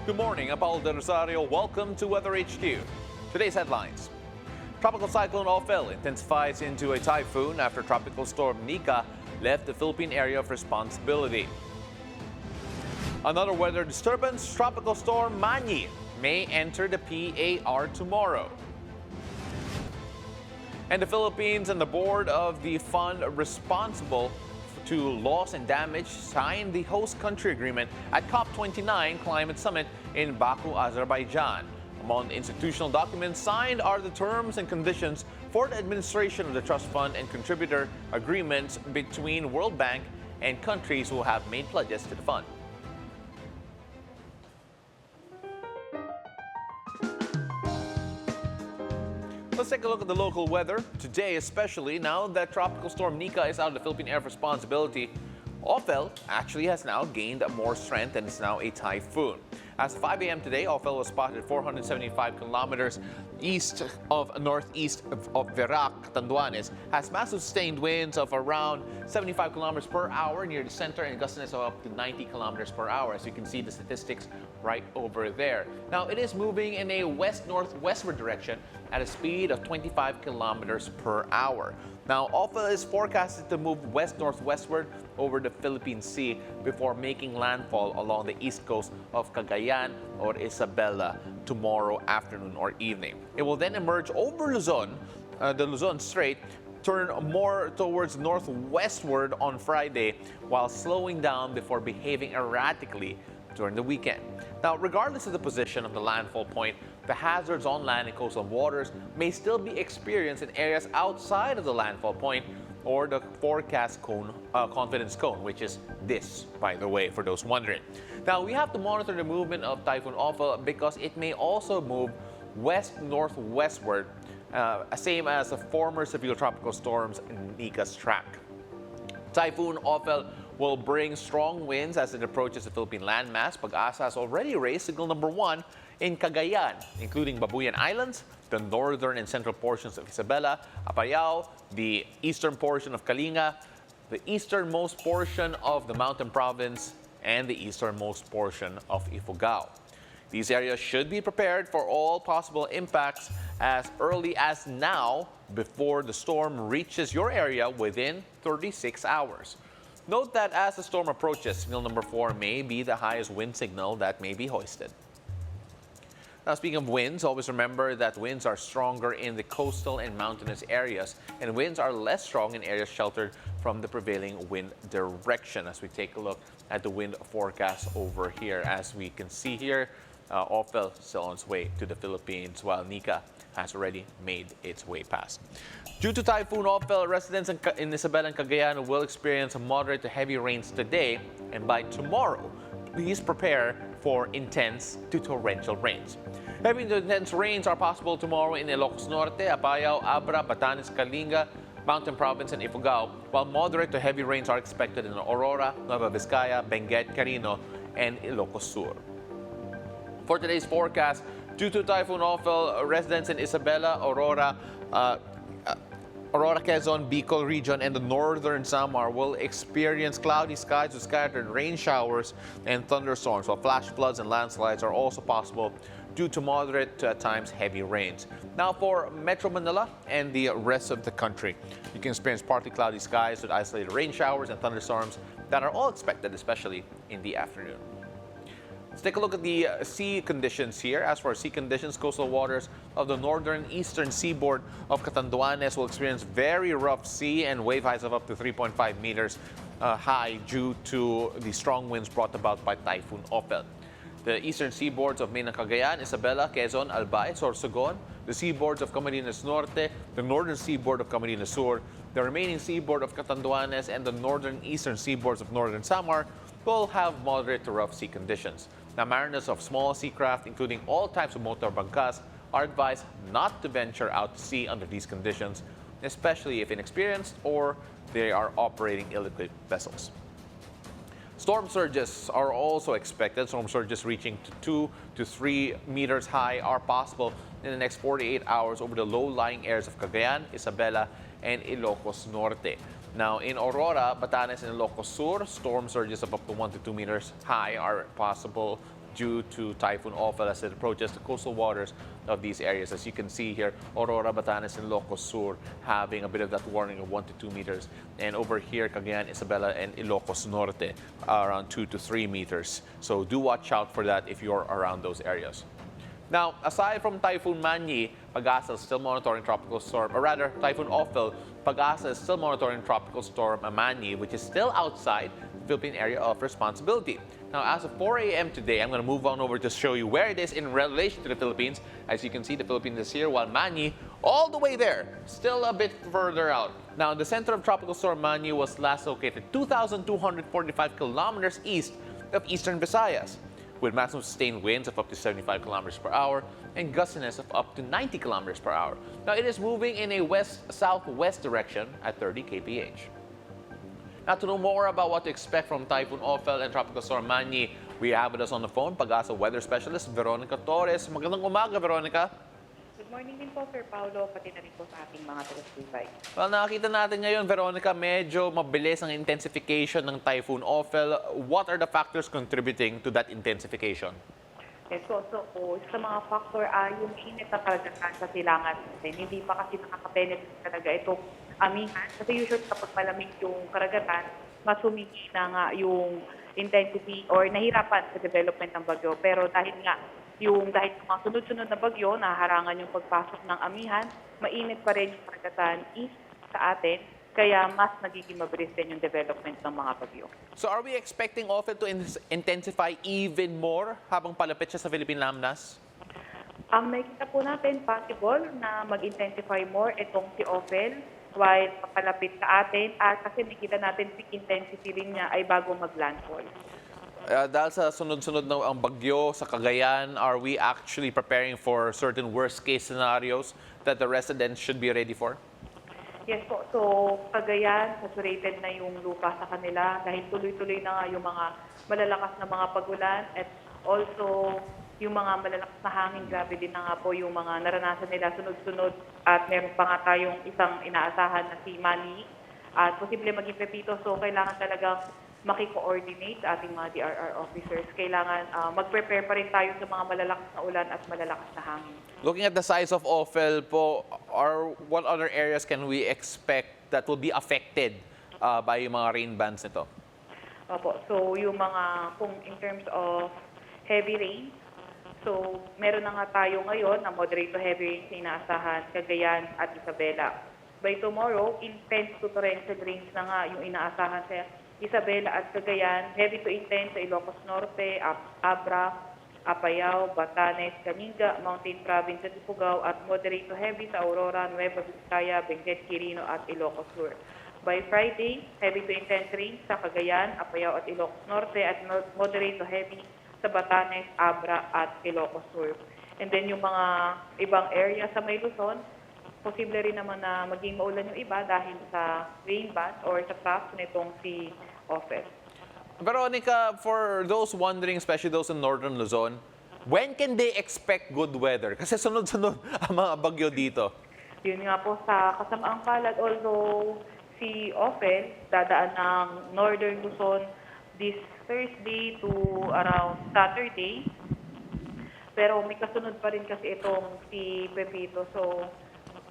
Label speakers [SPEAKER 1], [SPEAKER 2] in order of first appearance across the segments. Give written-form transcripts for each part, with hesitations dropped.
[SPEAKER 1] Good morning, I'm Paolo del Rosario. Welcome to Weather HQ. Today's headlines. Tropical Cyclone Ofel intensifies into a typhoon after Tropical Storm Nika left the Philippine area of responsibility. Another weather disturbance, Tropical Storm Manny may enter the PAR tomorrow. And the Philippines and the board of the fund responsible to loss and damage signed the host country agreement at COP29 Climate Summit in Baku, Azerbaijan. Among the institutional documents signed are the terms and conditions for the administration of the trust fund and contributor agreements between World Bank and countries who have made pledges to the fund. Let's take a look at the local weather. Today, especially now that Tropical Storm Nika is out of the Philippine Air responsibility, Ofel actually has now gained more strength and is now a typhoon. As of 5 a.m. today, Ofel was spotted 475 kilometers northeast of Verac, Catanduanes, has massive sustained winds of around 75 kilometers per hour near the center and gustiness of up to 90 kilometers per hour. As you can see the statistics right over there. Now, it is moving in a west-northwestward direction at a speed of 25 kilometers per hour. Now, Ofel is forecasted to move west-northwestward over the Philippine Sea before making landfall along the east coast of Cagayan or Isabela tomorrow afternoon or evening. It will then emerge over Luzon, the Luzon Strait, turn more towards northwestward on Friday while slowing down before behaving erratically during the weekend. Now, regardless of the position of the landfall point, the hazards on land and coastal waters may still be experienced in areas outside of the landfall point or the forecast cone, confidence cone, which is this, by the way, for those wondering. Now, we have to monitor the movement of Typhoon Ofel because it may also move west-northwestward, same as the former severe tropical storms Nika's track. Typhoon Ofel will bring strong winds as it approaches the Philippine landmass. Pag-asa has already raised signal number 1 in Cagayan, including Babuyan Islands, the northern and central portions of Isabela, Apayao, the eastern portion of Kalinga, the easternmost portion of the Mountain Province, and the easternmost portion of Ifugao. These areas should be prepared for all possible impacts as early as now before the storm reaches your area within 36 hours. Note that as the storm approaches, signal number 4 may be the highest wind signal that may be hoisted. Now, speaking of winds, always remember that winds are stronger in the coastal and mountainous areas, and winds are less strong in areas sheltered from the prevailing wind direction. As we take a look at the wind forecast over here, as we can see here, Ofel still on its way to the Philippines, while Nika has already made its way past. Due to Typhoon Ofel, residents in Isabela and Cagayan will experience moderate to heavy rains today, and by tomorrow, please prepare for intense to torrential rains. Heavy to intense rains are possible tomorrow in Ilocos Norte, Apayao, Abra, Batanes, Kalinga, Mountain Province, and Ifugao, while moderate to heavy rains are expected in Aurora, Nueva Vizcaya, Benguet, Carino, and Ilocos Sur. For today's forecast, due to Typhoon Ofel, residents in Isabela, Aurora, Quezon, Bicol region, and the northern Samar will experience cloudy skies with scattered rain showers and thunderstorms, while flash floods and landslides are also possible due to moderate to at times heavy rains. Now, for Metro Manila and the rest of the country, you can experience partly cloudy skies with isolated rain showers and thunderstorms that are all expected, especially in the afternoon. Let's take a look at the sea conditions here. As for sea conditions, coastal waters of the northern eastern seaboard of Catanduanes will experience very rough sea and wave heights of up to 3.5 meters high due to the strong winds brought about by Typhoon Ofel. The eastern seaboards of Mainang Cagayan, Isabela, Quezon, Albay, Sorsogon, the seaboards of Camarines Norte, the northern seaboard of Camarines Sur, the remaining seaboard of Catanduanes, and the northern eastern seaboards of northern Samar will have moderate to rough sea conditions. Now, mariners of small sea craft, including all types of motor bangkas, are advised not to venture out to sea under these conditions, especially if inexperienced or they are operating ill-equipped vessels. Storm surges are also expected. Storm surges reaching to 2 to 3 meters high are possible in the next 48 hours over the low-lying areas of Cagayan, Isabela, and Ilocos Norte. Now, in Aurora, Batanes, and Ilocos Sur, storm surges of up to 1 to 2 meters high are possible due to Typhoon Ofel as it approaches the coastal waters of these areas. As you can see here, Aurora, Batanes, and Ilocos Sur having a bit of that warning of 1 to 2 meters. And over here, Cagayan, Isabela, and Ilocos Norte around 2 to 3 meters. So do watch out for that if you're around those areas. Now, aside from Typhoon Manny, Pag-asa is still monitoring tropical storm, or rather, Typhoon Ofel, Pag-asa is still monitoring tropical storm Manny, which is still outside the Philippine area of responsibility. Now, as of 4 a.m. today, I'm going to move on over to show you where it is in relation to the Philippines. As you can see, the Philippines is here, while Manny, all the way there, still a bit further out. Now, the center of tropical storm Manny was last located 2,245 kilometers east of eastern Visayas, with maximum sustained winds of up to 75 kilometers per hour and gustiness of up to 90 kilometers per hour. Now, it is moving in a west-southwest direction at 30 kph. Now, to know more about what to expect from Typhoon Ofel and Tropical Storm Manny, we have with us on the phone Pag-asa weather specialist Veronica Torres. Magandang umaga, Veronica.
[SPEAKER 2] Good morning din po, Sir Paolo, pati na rin po sa ating mga taga-subaybay.
[SPEAKER 1] Well, nakakita natin ngayon, Veronica, medyo mabilis ang intensification ng Typhoon Ofel. What are the factors contributing to that intensification?
[SPEAKER 2] Yes, so sa mga factor ay yung init na karagatan sa silangan natin. Hindi pa kasi nakaka-penetrate talaga itong amihan. Kasi usually kapag malamig yung karagatan, mas humihina nga yung intensity or nahirapan sa development ng bagyo. Pero dahil dahil mga sunod-sunod na bagyo, naharangan yung pagpasok ng amihan, mainit pa rin yung karagatan east sa atin, kaya mas nagiging mabilis din yung development ng mga bagyo.
[SPEAKER 1] So are we expecting Ofel to intensify even more habang palapit siya sa Philippine Lamnas?
[SPEAKER 2] Ang nakikita po natin, possible na mag-intensify more itong si Ofel while papalapit sa atin at kasi nakikita natin peak intensity rin niya ay bago mag-landfall.
[SPEAKER 1] Dahil sa sunod-sunod na ang bagyo sa Cagayan, are we actually preparing for certain worst-case scenarios that the residents should be ready for?
[SPEAKER 2] Yes po. So, Cagayan, saturated na yung lupa sa kanila dahil tuloy-tuloy na nga yung mga malalakas na mga pagulan at also yung mga malalakas na hangin. Grabe din na nga po yung mga naranasan nila sunod-sunod at meron pa nga tayong isang inaasahan na si Manny at posible maging Pepito. So, kailangan talagang maki-coordinate sa ating mga DRR officers. Kailangan mag-prepare pa rin tayo sa mga malalakas na ulan at malalakas na hangin.
[SPEAKER 1] Looking at the size of Ofel po, what other areas can we expect that will be affected by yung mga rain bands nito?
[SPEAKER 2] Opo. So, yung mga, kung in terms of heavy rain, so meron na nga tayo ngayon na moderate to heavy rain sa inaasahan, Cagayan at Isabela. By tomorrow, intense to torrential rains na nga yung inaasahan sa Isabela at Cagayan, heavy to intense sa Ilocos Norte, Abra, Apayao, Batanes, Caninga, Mountain Province at Ifugao at moderate to heavy sa Aurora, Nueva Vizcaya, Benguet, Quirino at Ilocos Sur. By Friday, heavy to intense rain sa Cagayan, Apayao at Ilocos Norte at moderate to heavy sa Batanes, Abra at Ilocos Sur. And then yung mga ibang area sa may Luzon, posible rin naman na maging maulan yung iba dahil sa rain band or sa trough nitong si Ofel.
[SPEAKER 1] Veronica, for those wondering, especially those in northern Luzon, when can they expect good weather? Kasi sunod-sunod ang mga bagyo dito.
[SPEAKER 2] Yun nga po sa kasamaang palad, although si Ofel dadaan ng northern Luzon this Thursday to around Saturday, pero may kasunod pa rin kasi itong si Pepito. So,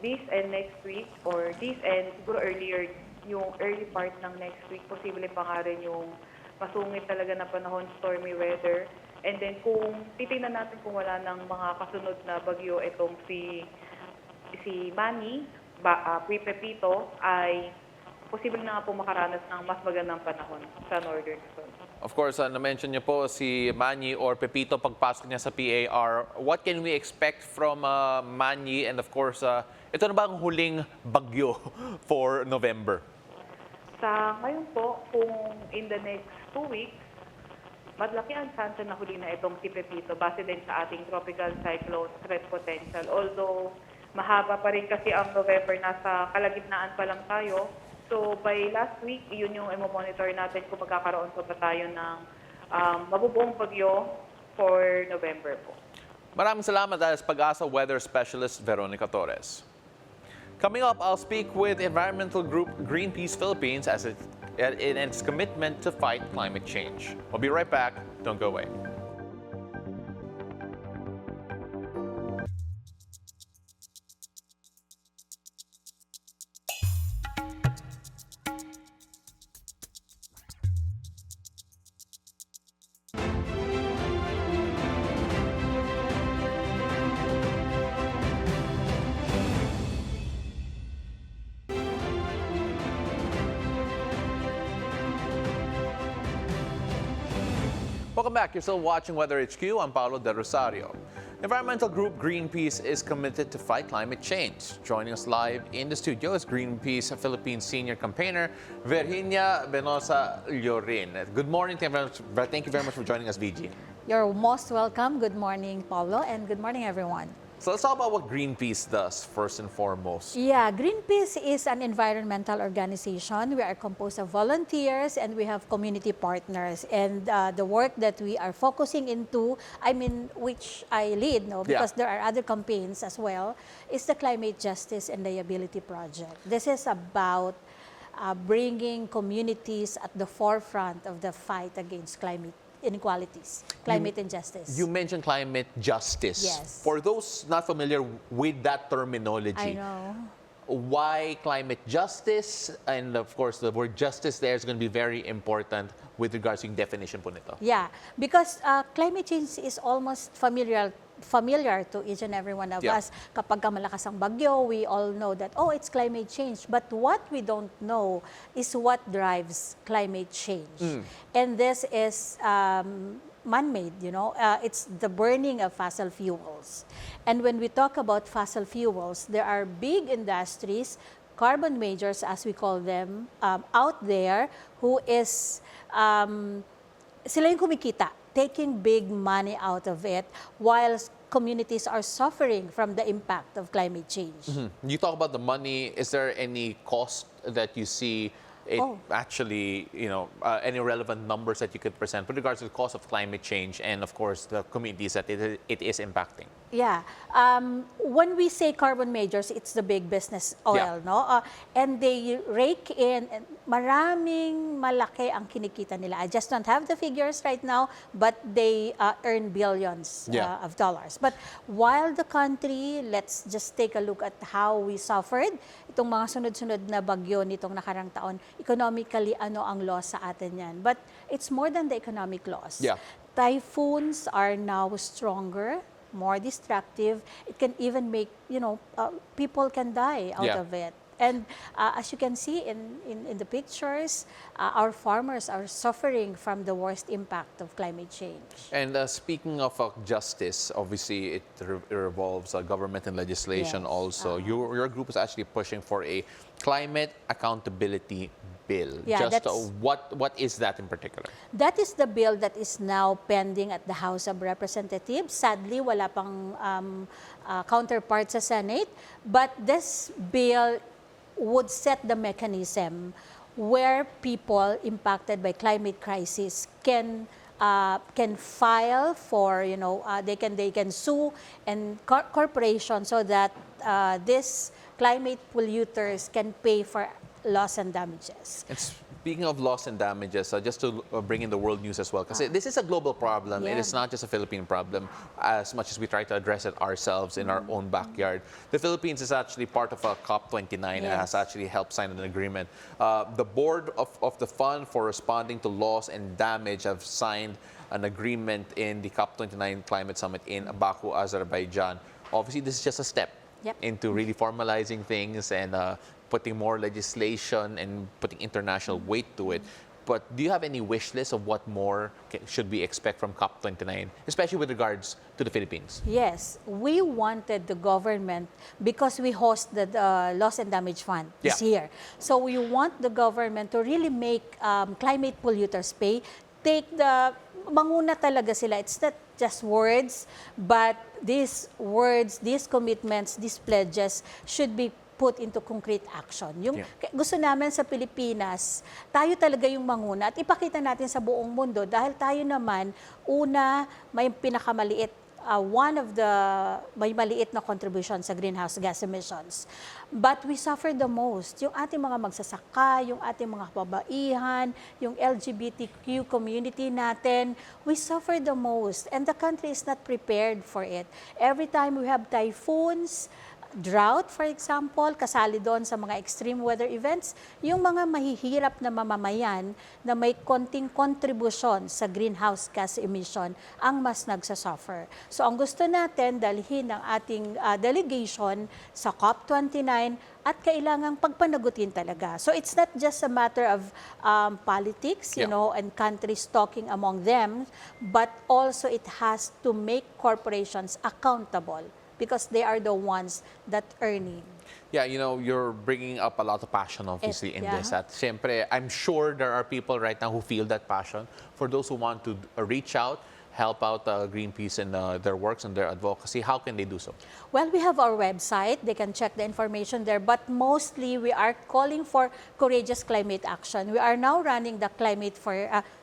[SPEAKER 2] this and next week, or this and siguro earlier, yung early part ng next week, posible pa nga rin yung masungit talaga na panahon, stormy weather. And then kung titingnan natin kung wala ng mga kasunod na bagyo itong si Manny, Pepito, ay posible na nga po makaranas ng mas magandang panahon sa northern Luzon.
[SPEAKER 1] Of course, na-mention niyo po si Manny or Pepito pagpasok niya sa PAR. What can we expect from Manny? And of course, ito na ba ang huling bagyo for November?
[SPEAKER 2] Sa ngayon po, kung in the next 2 weeks, malaki ang chance na huli na itong si Pepito base din sa ating tropical cyclone threat potential. Although mahaba pa rin kasi ang November, nasa kalagitnaan pa lang tayo. So by last week, yun yung i-monitor natin kung magkakaroon pa ba tayo ng mabubuong bagyo for November po.
[SPEAKER 1] Maraming salamat dahil sa Pag-asa Weather Specialist Veronica Torres. Coming up, I'll speak with environmental group Greenpeace Philippines in its commitment to fight climate change. We'll be right back. Don't go away. Welcome back. You're still watching Weather HQ. I'm Paolo del Rosario. Environmental group Greenpeace is committed to fight climate change. Joining us live in the studio is Greenpeace Philippines senior campaigner Virginia Benosa Llorin. Good morning. Thank you very much for joining us, VG.
[SPEAKER 3] You're most welcome. Good morning, Paulo, and good morning, everyone.
[SPEAKER 1] So let's talk about what Greenpeace does first and foremost.
[SPEAKER 3] Yeah, Greenpeace is an environmental organization. We are composed of volunteers and we have community partners. And the work that we are focusing into, which I lead, because there are other campaigns as well, is the Climate Justice and Liability Project. This is about bringing communities at the forefront of the fight against climate inequalities, climate injustice.
[SPEAKER 1] You mentioned climate justice.
[SPEAKER 3] Yes.
[SPEAKER 1] For those not familiar with that terminology,
[SPEAKER 3] I know.
[SPEAKER 1] Why climate justice? And of course, the word justice there is going to be very important with regards to yung definition po nito.
[SPEAKER 3] Yeah, because climate change is almost familiar to each and every one of us. Kapag malakas ang bagyo, we all know that, oh, it's climate change. But what we don't know is what drives climate change. And this is man-made, it's the burning of fossil fuels. And when we talk about fossil fuels, there are big industries, carbon majors as we call them, out there who is, sila yung kumikita, taking big money out of it, while communities are suffering from the impact of climate change.
[SPEAKER 1] You talk about the money. Is there any cost that you see actually, any relevant numbers that you could present with regards to the cost of climate change and, of course, the communities that it is impacting?
[SPEAKER 3] Yeah. When we say carbon majors, it's the big business oil, no? And they rake in, and maraming malaki ang kinikita nila. I just don't have the figures right now, but they earn billions of dollars. But while the country, let's just take a look at how we suffered, itong mga sunod-sunod na bagyo nitong nakarang taon, economically, ano ang loss sa atin yan? But it's more than the economic loss.
[SPEAKER 1] Yeah.
[SPEAKER 3] Typhoons are now stronger, more destructive. It can even make, people can die out of it. And as you can see in the pictures, our farmers are suffering from the worst impact of climate change.
[SPEAKER 1] And speaking of justice, obviously it revolves government and legislation also. Your group is actually pushing for a climate accountability bill.
[SPEAKER 3] Yeah,
[SPEAKER 1] what is that in particular?
[SPEAKER 3] That is the bill that is now pending at the House of Representatives. Sadly, wala pang counterpart sa Senate. But this bill would set the mechanism where people impacted by climate crisis can file for, they can sue and corporations so that these climate polluters can pay for loss and damages.
[SPEAKER 1] And speaking of loss and damages, just to bring in the world news as well, because this is a global problem. It is not just a Philippine problem, as much as we try to address it ourselves in our own backyard. The Philippines is actually part of a COP29 and has actually helped sign an agreement. The board of the Fund for Responding to Loss and Damage have signed an agreement in the COP29 Climate Summit in Baku, Azerbaijan. Obviously, this is just a step into really formalizing things and putting more legislation and putting international weight to it. But do you have any wish list of what more should we expect from COP29, especially with regards to the Philippines?
[SPEAKER 3] Yes, we wanted the government, because we host the Loss and Damage Fund this year. So we want the government to really make climate polluters pay. Manguna talaga sila. It's not just words, but these words, these commitments, these pledges should be put into concrete action. Gusto namin sa Pilipinas, tayo talaga yung manguna at ipakita natin sa buong mundo dahil tayo naman, una, may pinakamaliit, may maliit na contribution sa greenhouse gas emissions. But we suffer the most. Yung ating mga magsasaka, yung ating mga kababaihan, yung LGBTQ community natin, we suffer the most. And the country is not prepared for it. Every time we have typhoons, drought, for example, kasali doon sa mga extreme weather events, yung mga mahihirap na mamamayan na may konting kontribusyon sa greenhouse gas emission ang mas nagsasuffer. So ang gusto natin, dalhin ang ating delegation sa COP29 at kailangang pagpanagutin talaga. So it's not just a matter of politics, you know, and countries talking among them, but also it has to make corporations accountable because they are the ones that earning.
[SPEAKER 1] Yeah, you know, you're bringing up a lot of passion, obviously, in this. At siyempre, I'm sure there are people right now who feel that passion. For those who want to reach out, help out Greenpeace in their works and their advocacy, how can they do so?
[SPEAKER 3] Well, we have our website. They can check the information there. But mostly, we are calling for courageous climate action. We are now running the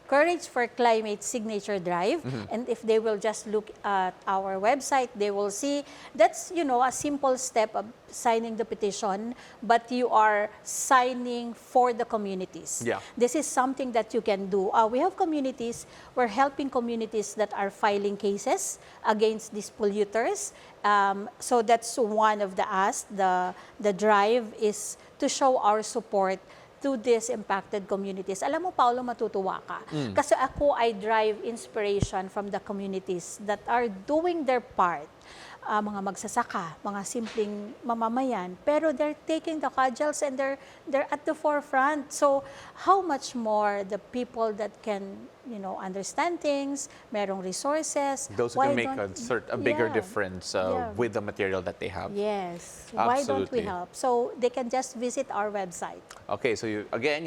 [SPEAKER 3] Courage for Climate Signature Drive. And if they will just look at our website, they will see that's, you know, a simple step of signing the petition, but you are signing for the communities.
[SPEAKER 1] Yeah.
[SPEAKER 3] This is something that you can do. We have communities, we're helping communities that are filing cases against these polluters. So that's one of the asks. The drive is to show our support to these impacted communities. Alam mo, Paolo, matutuwa ka. Kasi ako, I drive inspiration from the communities that are doing their part. Mga magsasaka, mga simpleng mamamayan, pero they're taking the cudgels and they're at the forefront. So how much more the people that can, you know, understand things, merong resources.
[SPEAKER 1] Those who can make a bigger difference with the material that they have.
[SPEAKER 3] Yes.
[SPEAKER 1] Absolutely.
[SPEAKER 3] Why don't we help? So they can just visit our website. Okay,
[SPEAKER 1] so you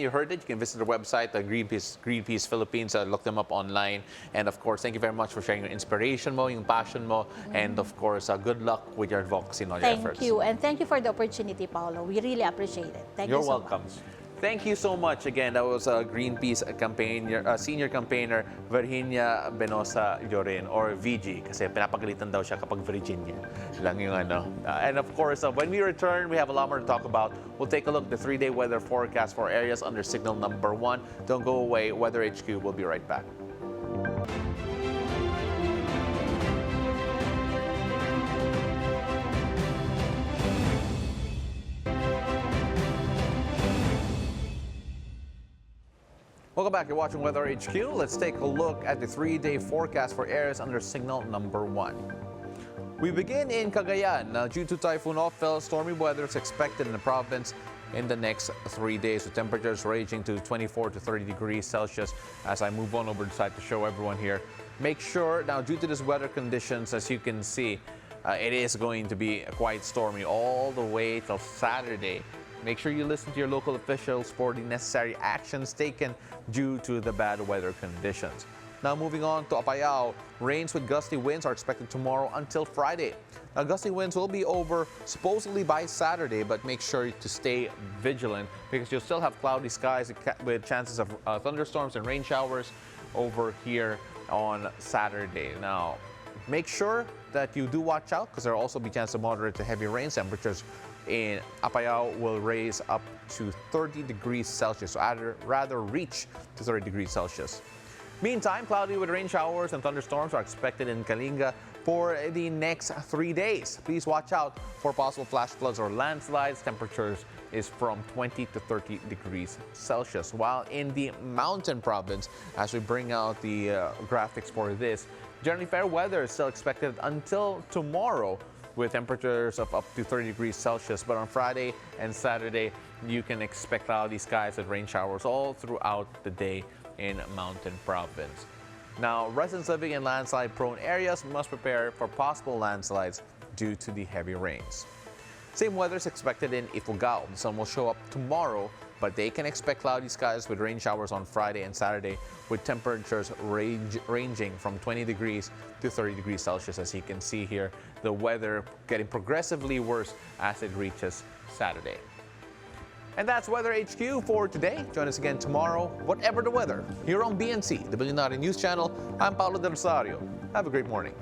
[SPEAKER 1] heard it. You can visit the website, Greenpeace Philippines. Look them up online. And of course, thank you very much for sharing your inspiration mo, yung passion mo, and of course, good luck with your advocacy and all your efforts.
[SPEAKER 3] Thank you, and thank you for the opportunity, Paolo. We really appreciate it. Thank you so much.
[SPEAKER 1] You're welcome. Thank you so much. Again, that was Greenpeace senior campaigner Virginia Benosa Llorin, or VG, kasi pinapagalitan daw siya kapag Virginia lang yung ano. And of course, when we return, we have a lot more to talk about. We'll take a look at the 3-day weather forecast for areas under signal number 1. Don't go away. Weather HQ will be right back. Welcome back. You're watching Weather HQ. Let's take a look at the 3-day forecast for areas under signal number 1. We begin in Cagayan. Due to Typhoon Ofel, stormy weather is expected in the province in the next 3 days, with temperatures ranging to 24 to 30 degrees Celsius. As I move on over the side to show everyone here, make sure now, due to this weather conditions, as you can see, it is going to be quite stormy all the way till Saturday. Make sure you listen to your local officials for the necessary actions taken due to the bad weather conditions. Now moving on to Apayao, rains with gusty winds are expected tomorrow until Friday. Now gusty winds will be over supposedly by Saturday, but make sure to stay vigilant because you'll still have cloudy skies with chances of thunderstorms and rain showers over here on Saturday. Now make sure that you do watch out because there will also be chance of moderate to heavy rain. Temperatures in Apayao will raise up to 30 degrees Celsius, so rather reach to 30 degrees Celsius. Meantime, cloudy with rain showers and thunderstorms are expected in Kalinga for the next 3 days. Please watch out for possible flash floods or landslides. Temperatures is from 20 to 30 degrees Celsius. While in the mountain province, as we bring out the graphics for this, generally fair weather is still expected until tomorrow, with temperatures of up to 30 degrees Celsius. But on Friday and Saturday, you can expect cloudy skies and rain showers all throughout the day in mountain province. Now, residents living in landslide-prone areas must prepare for possible landslides due to the heavy rains. Same weather is expected in Ifugao. The sun will show up tomorrow, but they can expect cloudy skies with rain showers on Friday and Saturday, with temperatures ranging from 20 degrees to 30 degrees Celsius. As you can see here, the weather getting progressively worse as it reaches Saturday. And that's Weather HQ for today. Join us again tomorrow, whatever the weather, here on BNC, the Billionaire News Channel. I'm Paolo del Rosario. Have a great morning.